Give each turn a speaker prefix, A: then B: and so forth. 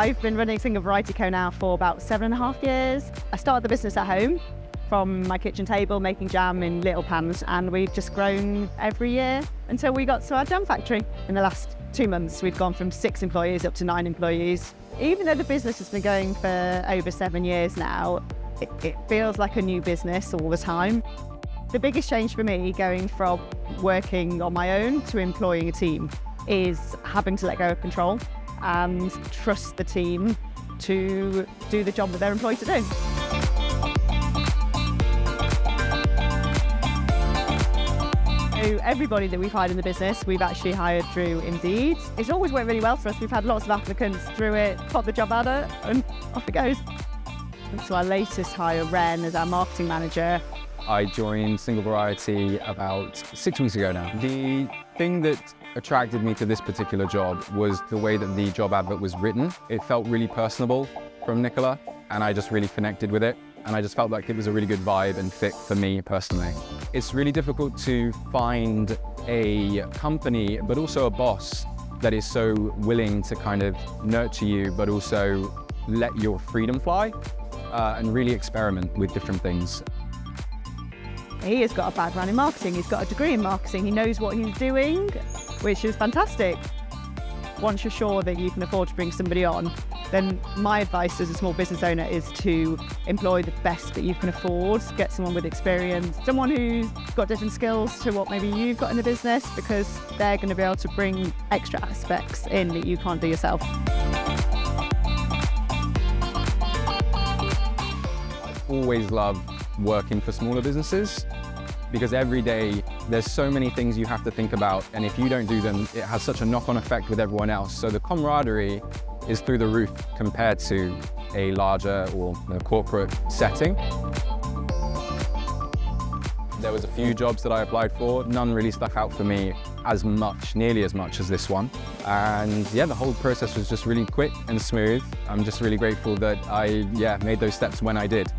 A: I've been running Single Variety Co now for about 7.5 years. I started the business at home from my kitchen table, making jam in little pans, and we've just grown every year until we got to our jam factory. In the last 2 months, we've gone from 6 employees up to 9 employees. Even though the business has been going for over 7 years now, it feels like a new business all the time. The biggest change for me going from working on my own to employing a team is having to let go of control and trust the team to do the job that they're employed to do. So everybody that we've hired in the business, we've actually hired through Indeed. It's always worked really well for us. We've had lots of applicants through it, pop the job advert, and off it goes. And so our latest hire, Ren, is our marketing manager.
B: I joined Single Variety about 6 weeks ago now. The thing that attracted me to this particular job was the way that the job advert was written. It felt really personable from Nicola, and I just really connected with it. And I just felt like it was a really good vibe and fit for me personally. It's really difficult to find a company, but also a boss that is so willing to kind of nurture you, but also let your freedom fly and really experiment with different things.
A: He has got a background in marketing, he's got a degree in marketing, he knows what he's doing, which is fantastic. Once you're sure that you can afford to bring somebody on, then my advice as a small business owner is to employ the best that you can afford, get someone with experience, someone who's got different skills to what maybe you've got in the business, because they're going to be able to bring extra aspects in that you can't do yourself.
B: I've always loved working for smaller businesses because every day there's so many things you have to think about, and if you don't do them, it has such a knock-on effect with everyone else. So the camaraderie is through the roof compared to a larger or a corporate setting. There was a few jobs that I applied for. None really stuck out for me nearly as much as this one. And yeah, the whole process was just really quick and smooth. I'm just really grateful that I made those steps when I did.